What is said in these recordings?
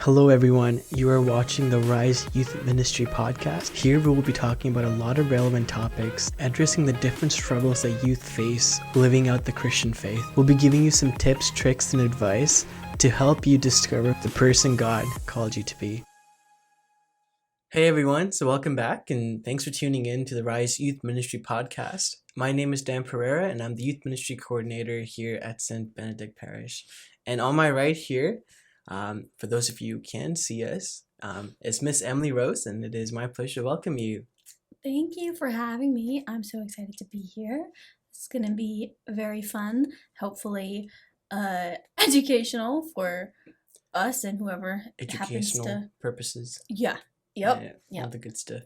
Hello everyone, you are watching the Rise Youth Ministry podcast. Here we will be talking about a lot of relevant topics, addressing the different struggles that youth face living out the Christian faith. We'll be giving you some tips, tricks, and advice to help you discover the person God called you to be. Hey everyone, so welcome back and thanks for tuning in to the Rise Youth Ministry podcast. My name is Dan Pereira and I'm the Youth Ministry Coordinator here at St. Benedict Parish. And on my right here, for those of you who can see us, it's Miss Emily Rose, and it is my pleasure to welcome you. Thank you for having me. I'm so excited to be here. It's going to be very fun, hopefully educational for us and whoever Educational happens to... purposes. Yeah. Yep. All the good stuff.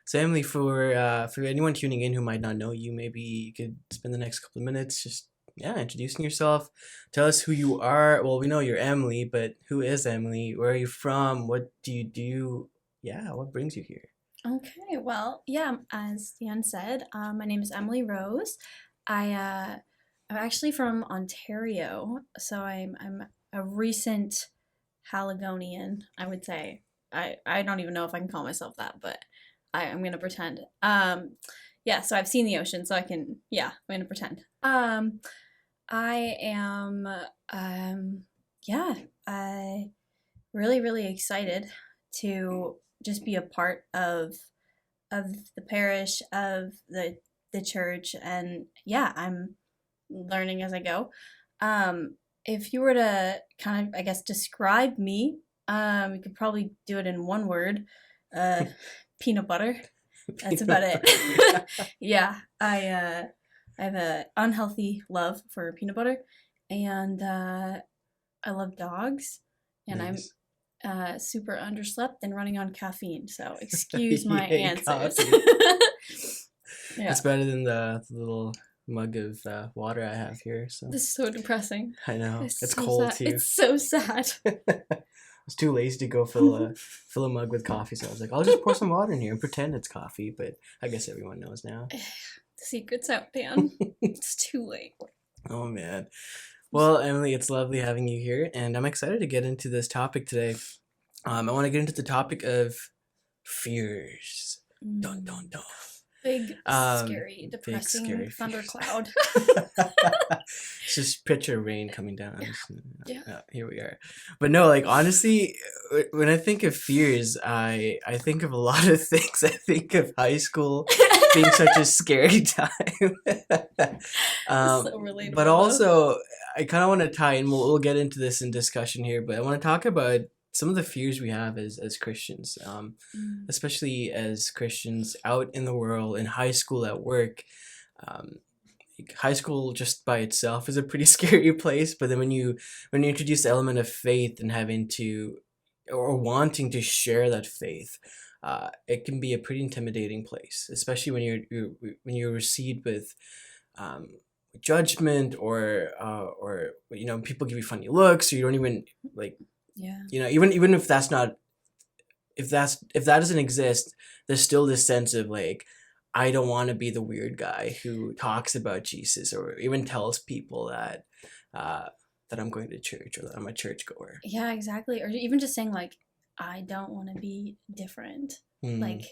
So Emily, for anyone tuning in who might not know you, maybe you could spend the next couple of minutes just introducing yourself. Tell us who you are. Well, we know you're Emily, but who is Emily? Where are you from? What do you do? Yeah, what brings you here? Okay, well, yeah, as Dan said, my name is Emily Rose. I'm actually from Ontario, so I'm a recent Haligonian, I would say. I don't even know if I can call myself that, but I'm going to pretend. So I've seen the ocean, so I'm going to pretend. I am, really, really excited to just be a part of the parish, of the church, and I'm learning as I go. If you were to kind of, I guess, describe me, you could probably do it in one word, peanut butter. That's about it. Yeah, I have an unhealthy love for peanut butter, and I love dogs, and Nice. I'm super underslept and running on caffeine, so excuse my answers. Yeah. It's better than the little mug of water I have here. So this is so depressing. I know. It's so cold sad. too. It's so sad. I was too lazy to go fill a mug with coffee, so I was like, I'll just pour some water in here and pretend it's coffee, but I guess everyone knows now. The secret's out, Dan. It's too late. Oh, man. Well, Emily, it's lovely having you here, and I'm excited to get into this topic today. I want to get into the topic of fears. Dun, dun, dun. Big, scary, depressing thundercloud. Just picture rain coming down. Here we are. But no, like, honestly, when I think of fears, I think of a lot of things. I think of high school being such a scary time. So relatable. But also, I kind of want to tie in, we'll get into this in discussion here, but I want to talk about some of the fears we have as Christians, especially as Christians out in the world, in high school, at work. High school just by itself is a pretty scary place, but then when you introduce the element of faith and having to or wanting to share that faith, it can be a pretty intimidating place, especially when you're received with judgment or people give you funny looks, or you don't even like. Yeah. Even if that's not, if that doesn't exist, there's still this sense of like, I don't want to be the weird guy who talks about Jesus or even tells people that I'm going to church or that I'm a churchgoer. Yeah, exactly. Or even just saying like, I don't want to be different. Like,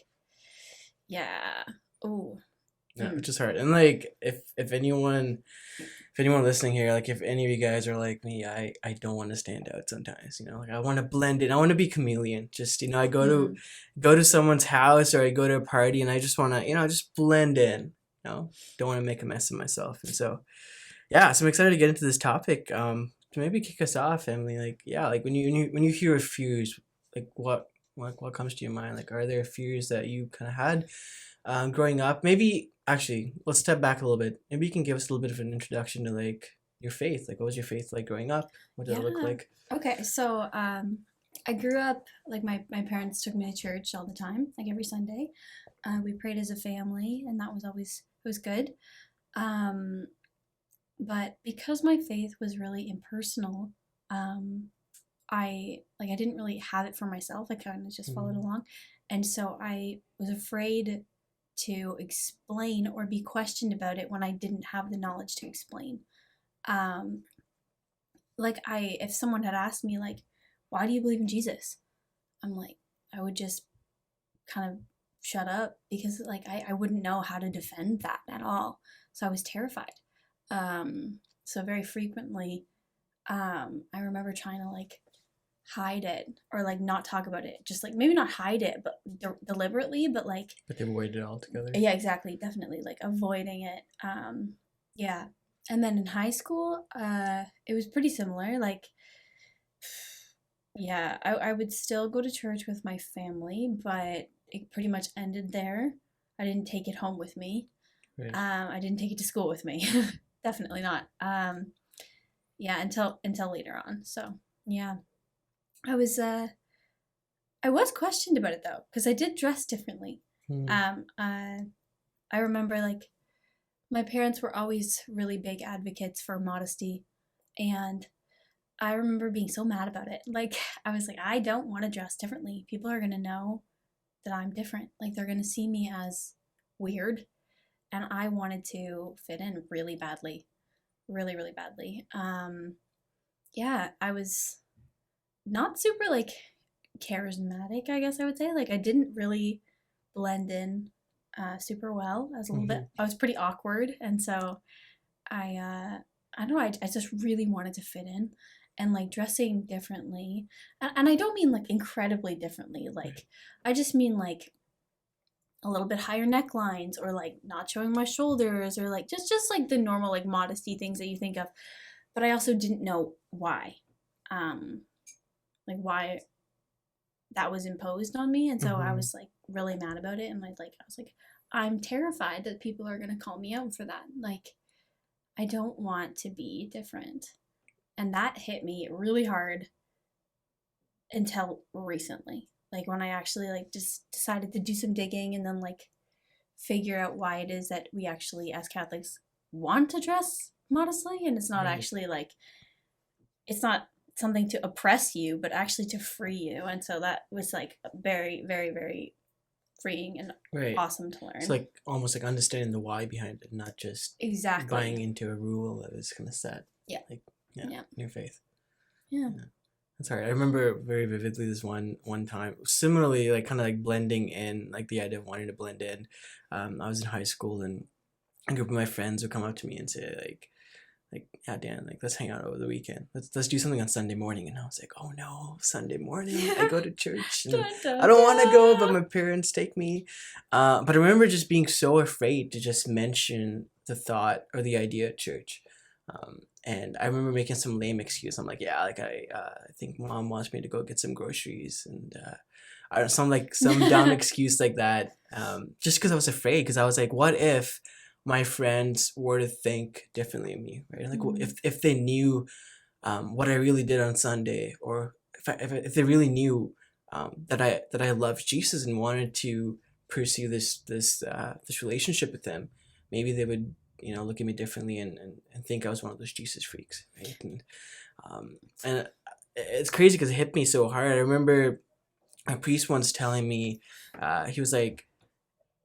yeah. Oh. Yeah, which is hard. And like, if anyone listening here, like if any of you guys are like me, I don't want to stand out sometimes, like I want to blend in. I want to be chameleon. Just, I go to someone's house or I go to a party and I just want to, just blend in, don't want to make a mess of myself. And so, so I'm excited to get into this topic. To maybe kick us off, Emily, like when you hear of fears, like what comes to your mind? Like, are there fears that you kind of had growing up? Maybe actually, let's step back a little bit. Maybe you can give us a little bit of an introduction to like your faith. Like, what was your faith like growing up? What did it look like? Okay, so I grew up, like my parents took me to church all the time, like every Sunday. We prayed as a family, and it was good. But because my faith was really impersonal, I didn't really have it for myself. I kind of just followed along, and so I was afraid to explain or be questioned about it when I didn't have the knowledge to explain. If someone had asked me like, why do you believe in Jesus? I'm like, I would just kind of shut up because like I wouldn't know how to defend that at all. So I was terrified. So very frequently, I remember trying to like hide it or like not talk about it. Just like maybe not hide it, but deliberately, but like. But they avoided it altogether. Yeah, exactly. Definitely like avoiding it. Yeah. And then in high school, it was pretty similar. Like, yeah, I would still go to church with my family, but it pretty much ended there. I didn't take it home with me. Right. I didn't take it to school with me. Definitely not. Yeah, until later on. So yeah, I was I was questioned about it though, because I did dress differently. I remember like my parents were always really big advocates for modesty, and I remember being so mad about it. Like I was like, I don't want to dress differently. People are gonna know that I'm different. Like they're gonna see me as weird, and I wanted to fit in really badly, really really badly. Yeah, I was not super like charismatic, I guess I would say. Like I didn't really blend in super well. I was a little bit, I was pretty awkward, and so I don't know, I just really wanted to fit in, and like dressing differently, and I don't mean like incredibly differently. Like I just mean like a little bit higher necklines, or like not showing my shoulders, or like just like the normal like modesty things that you think of. But I also didn't know why, like why that was imposed on me, and so I was like really mad about it, and I was like, I'm terrified that people are gonna call me out for that. Like I don't want to be different. And that hit me really hard until recently. Like when I actually like just decided to do some digging and then like figure out why it is that we actually as Catholics want to dress modestly, and it's not actually like, it's not something to oppress you, but actually to free you. And so that was like very very very freeing and awesome to learn. It's like almost like understanding the why behind it, not just buying into a rule that was kind of set. Yeah. Like in your faith. Yeah. That's right. I remember very vividly this one time. Similarly, like kind of like blending in, like the idea of wanting to blend in. I was in high school, and a group of my friends would come up to me and say like, yeah, Dan, like let's hang out over the weekend. Let's do something on Sunday morning. And I was like, oh no, Sunday morning, I go to church and I don't want to go, but my parents take me. But I remember just being so afraid to just mention the thought or the idea at church. And I remember making some lame excuse. I'm like, yeah, like I think mom wants me to go get some groceries, and some dumb excuse like that. Just because I was afraid, because I was like, what if my friends were to think differently of me, right? Like if they knew what I really did on Sunday, or if they really knew that I loved Jesus and wanted to pursue this relationship with him, maybe they would look at me differently and think I was one of those Jesus freaks, right? And it's crazy because it hit me so hard. I remember a priest once telling me, he was like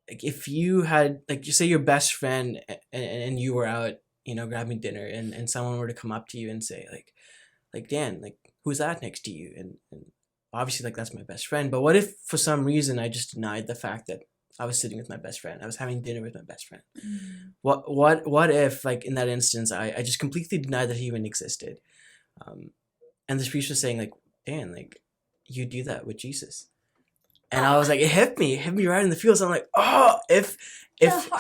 if you had, like, you say your best friend and you were out, grabbing dinner, and someone were to come up to you and say like Dan, like who's that next to you? And obviously like that's my best friend, but what if for some reason I just denied the fact that I was sitting with my best friend, I was having dinner with my best friend? What if, like, in that instance, I just completely denied that he even existed? And this priest was saying, like, Dan, like, you do that with Jesus. And I was like, it hit me right in the feels. I'm like, oh, if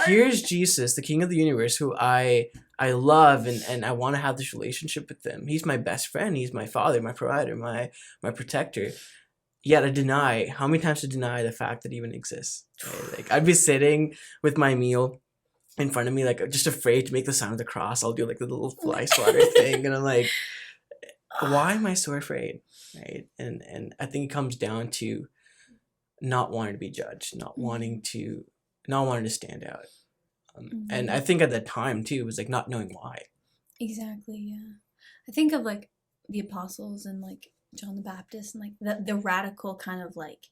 here's Jesus, the King of the universe, who I love, and I want to have this relationship with him. He's my best friend. He's my father, my provider, my protector. Yet I deny, how many times to deny the fact that he even exists? Right? Like, I'd be sitting with my meal in front of me, like just afraid to make the sign of the cross. I'll do like the little fly swatter thing, and I'm like, why am I so afraid? Right? And I think it comes down to not wanting to be judged, not wanting to stand out. And I think at that time too, it was like not knowing why. Exactly, yeah. I think of like the apostles and like John the Baptist, and like the radical kind of like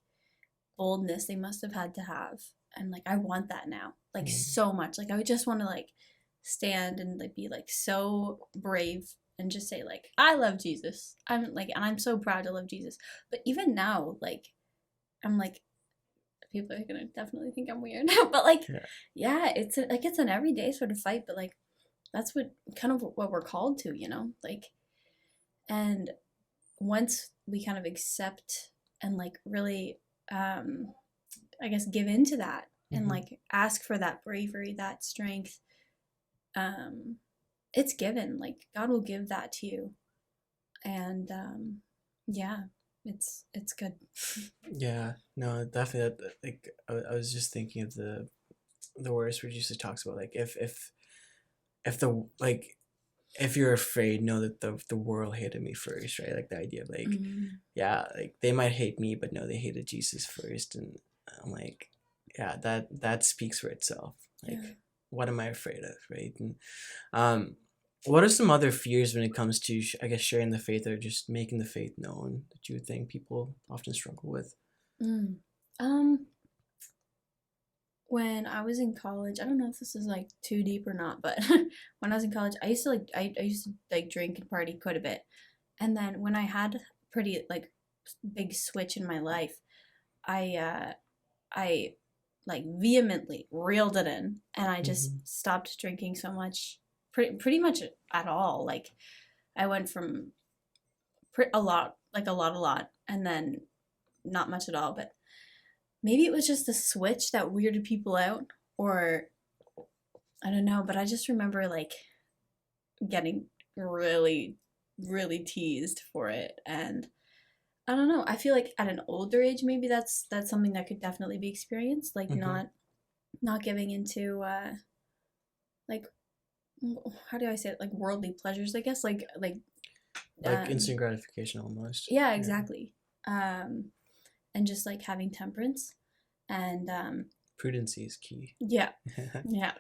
boldness they must have had to have. And like I want that now, like so much. Like I would just want to like stand and like be like so brave and just say like, I love Jesus. I'm like, and I'm so proud to love Jesus. But even now, like, I'm like, people are gonna definitely think I'm weird. But like, yeah, it's an everyday sort of fight. But like, that's what kind of what we're called to, you know, like, and once we kind of accept and like really, I guess, give into that and like ask for that bravery, that strength, it's given. Like God will give that to you, and yeah, it's good. Yeah, no, definitely. Like I was just thinking of the words where Jesus talks about like if the like if you're afraid, know that the world hated me first, right? Like the idea of like, yeah, like they might hate me, but no, they hated Jesus first, and I'm like, yeah, that speaks for itself. Like, what am I afraid of, right? And what are some other fears when it comes to, I guess, sharing the faith or just making the faith known that you would think people often struggle with? When I was in college, I don't know if this is like too deep or not, but when I was in college, I used to like I used to like drink and party quite a bit. And then when I had pretty like big switch in my life, I like vehemently reeled it in and I just stopped drinking so much, pretty much at all. Like I went from a lot, like a lot, and then not much at all. But maybe it was just the switch that weirded people out, or I don't know. But I just remember like getting really, really teased for it, and I don't know. I feel like at an older age, maybe that's something that could definitely be experienced. Like not giving into like how do I say it? Like worldly pleasures, I guess. Like instant gratification almost. Yeah, exactly. And just like having temperance and prudency is key. Yeah, yeah.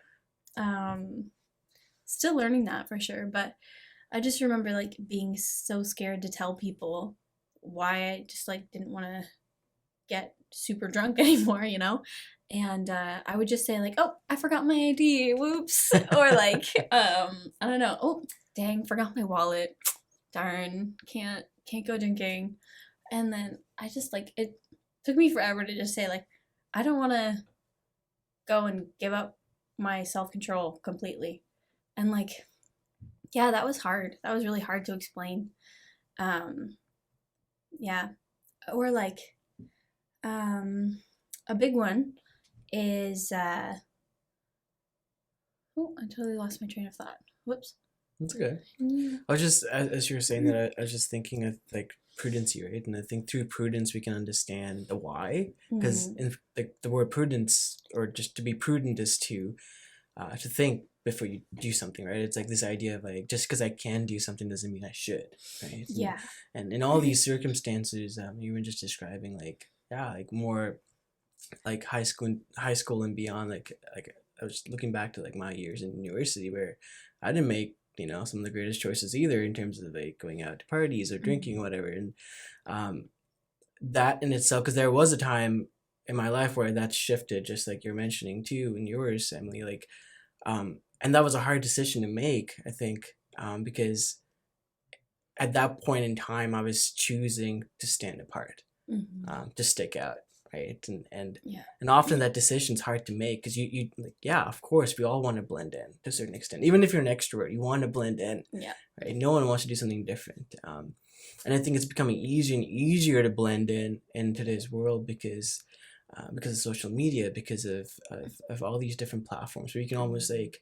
Still learning that for sure, but I just remember like being so scared to tell people why I just like didn't want to get super drunk anymore, you know? And I would just say like, "Oh, I forgot my ID. Whoops." Or like I don't know. "Oh, dang, forgot my wallet. Darn, can't go drinking." And then I just like it took me forever to just say like, "I don't want to go and give up my self-control completely." And like yeah, that was hard. That was really hard to explain. Yeah. Or like a big one is oh, I totally lost my train of thought. Whoops. That's good. Yeah. I was just, as you were saying that, I was just thinking of like prudency, right? And I think through prudence we can understand the why, because in the word prudence, or just to be prudent, is to think before you do something, right? It's like this idea of like, just because I can do something doesn't mean I should, right? Yeah. And in all these circumstances, you were just describing like, yeah, like more like high school and beyond, like I was looking back to like my years in university where I didn't make, you know, some of the greatest choices either in terms of like going out to parties or drinking or whatever. And that in itself, because there was a time in my life where that shifted, just like you're mentioning too in yours, Emily, like and that was a hard decision to make, I think, because at that point in time I was choosing to stand apart, to stick out, right? And often that decision's hard to make because you like, yeah, of course we all want to blend in to a certain extent. Even if you're an extrovert, you want to blend in, right? No one wants to do something different. And I think it's becoming easier and easier to blend in today's world because of social media, because of all these different platforms where you can almost like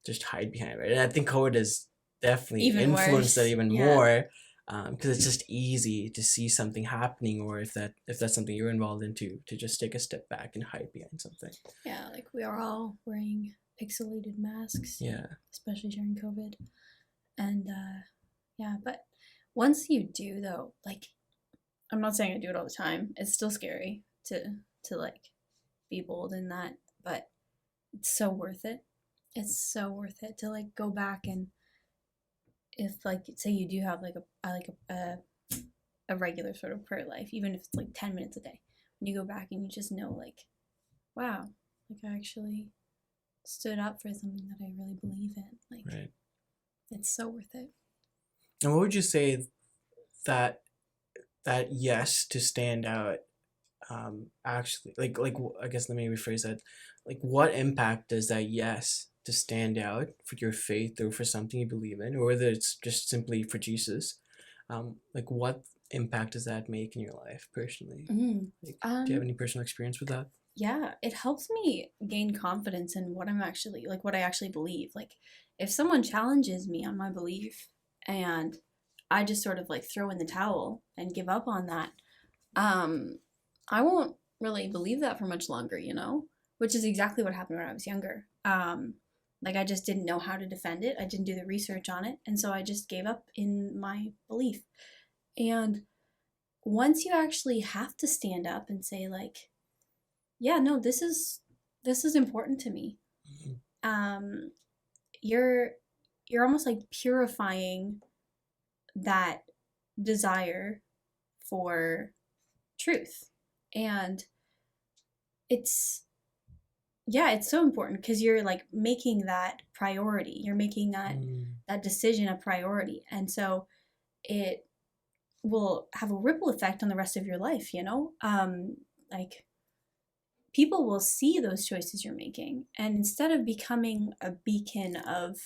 just hide behind, right? And I think COVID has definitely influenced that even more, because it's just easy to see something happening, or if that's something you're involved in, to just take a step back and hide behind something. Yeah, like we are all wearing pixelated masks. Yeah. Especially during COVID. And yeah, but once you do though, like I'm not saying I do it all the time. It's still scary to like be bold in that, but it's so worth it. It's so worth it to like go back, and if like say you do have like a regular sort of prayer life, even if it's like 10 minutes a day, when you go back and you just know like, wow, like I actually stood up for something that I really believe in. Like, it's so worth it. And what would you say that that yes to stand out actually I guess let me rephrase that. Like what impact does that yes to stand out for your faith or for something you believe in, or whether it's just simply for Jesus, like what impact does that make in your life personally? Mm. Like, do you have Um, any personal experience with that? yeah, it helps me gain confidence in what I'm actually like, what I actually believe. Like, if someone challenges me on my belief and I just sort of like throw in the towel and give up on that, um, I won't really believe that for much longer, you know? Which is exactly what happened when I was younger. Like, I just didn't know how to defend it, I didn't do the research on it, and so I just gave up in my belief. And once you actually have to stand up and say, like, yeah, no, this is important to me. Mhm. Um, you're you're almost like purifying that desire for truth. And it's yeah, it's so important because you're like making that priority. You're making Mm, that decision a priority. And so it will have a ripple effect on the rest of your life, you know? Like people will see those choices you're making. And instead of becoming a beacon of,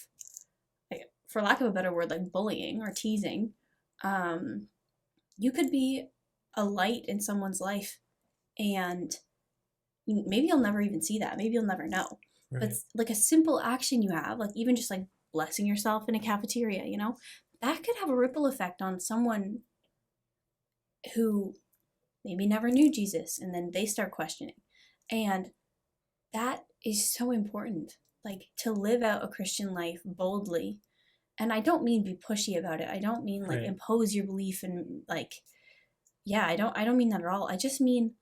like, for lack of a better word, like bullying or teasing, um, you could be a light in someone's life, and maybe you'll never even see that. Maybe you'll never know. But right. like a simple action you have, like even just like blessing yourself in a cafeteria, that could have a ripple effect on someone who maybe never knew Jesus and then they start questioning. And that is so important. Like to live out a Christian life boldly. And I don't mean be pushy about it. I don't mean like Right. impose your belief and like yeah, I don't mean that at all. I just mean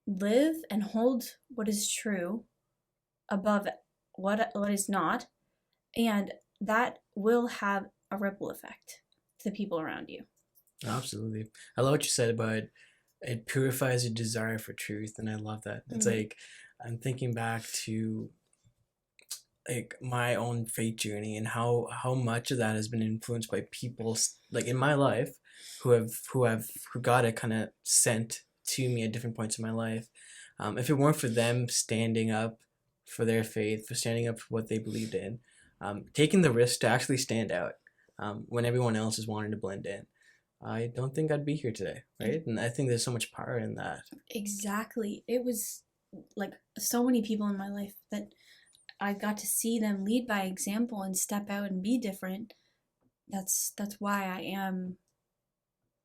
live and hold what is true above what is not, and that will have a ripple effect to the people around you. Absolutely. I love what you said about it purifies your desire for truth, and I love that. It's Mm. like I'm thinking back to like my own faith journey and how much of that has been influenced by people like in my life who got it kind of sent to me at different points in my life. If it weren't for them standing up for their faith, for standing up for what they believed in, taking the risk to actually stand out when everyone else is wanting to blend in, I don't think I'd be here today, right? And I think there's so much power in that. Exactly. It was like so many people in my life that I got to see them lead by example and step out and be different. That's why I am,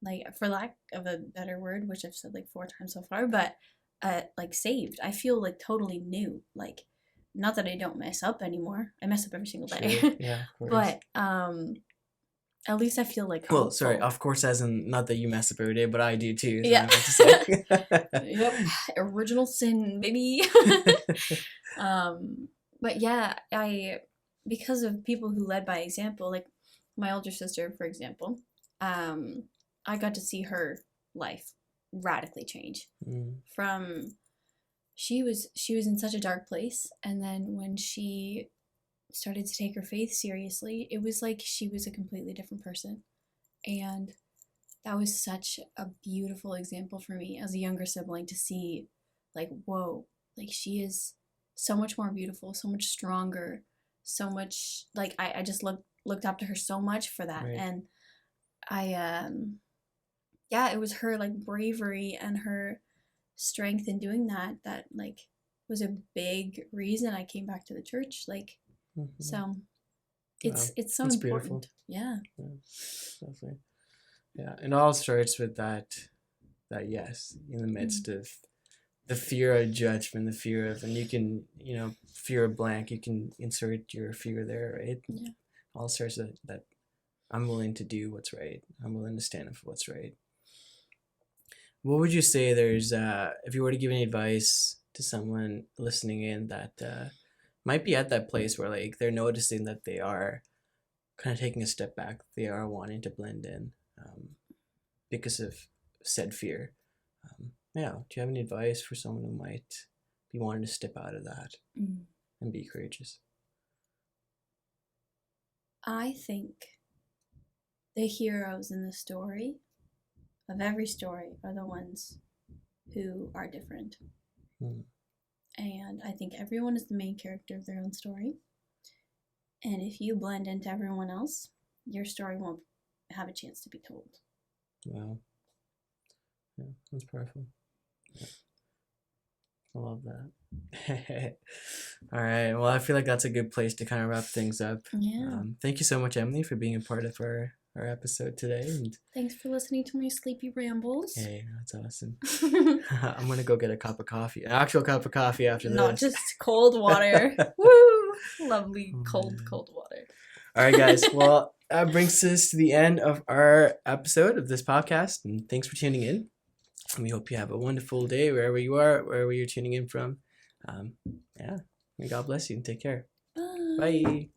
like, for lack of a better word, which I've said like four times so far, but like saved. I feel like totally new. Like not that I don't mess up anymore. I mess up every single Sure, day. yeah, of course. But at least I feel like Well, sorry, hopeful. of course, as in not that you mess up every day, but I do too, is what I Yeah. meant to say. Yep. Original sin, baby. um but yeah, I because of people who led by example, like my older sister, for example, um I got to see her life radically change Mm, from she was in such a dark place, and then when she started to take her faith seriously, it was like she was a completely different person. And that was such a beautiful example for me as a younger sibling to see, like, whoa, like she is so much more beautiful, so much stronger, so much like I just looked up to her so much for that. right. And I yeah, it was her like bravery and her strength in doing that that like was a big reason I came back to the church. Like Hmm. so Wow, it's so that's beautiful. important. Yeah. Yeah, definitely. Yeah, it all starts with that yes in the Mm. midst of the fear of judgment, the fear of, and you can, fear of blank, you can insert your fear there, right? Yeah. All starts with that I'm willing to do what's right. I'm willing to stand up for what's right. What would you say there's if you were to give any advice to someone listening in that might be at that place where like they're noticing that they are kind of taking a step back, they are wanting to blend in because of said fear. Yeah, do you have any advice for someone who might be wanting to step out of that Mm. and be courageous? I think the heroes in the story, of every story, are the ones who are different. And I think everyone is the main character of their own story. And if you blend into everyone else, your story won't have a chance to be told. Wow. Yeah, that's powerful. Yeah. I love that. All right. Well, I feel like that's a good place to kind of wrap things up. Yeah. Thank you so much, Emily, for being a part of our episode today. And thanks for listening to my sleepy rambles. hey, that's awesome. I'm gonna go get a cup of coffee, an actual cup of coffee after this. Not just cold water. Woo! Lovely cold water. All right, guys. Well, that brings us to the end of our episode of this podcast, and thanks for tuning in. We hope you have a wonderful day wherever you are, wherever you're tuning in from. Yeah, may God bless you and take care. Bye. Bye.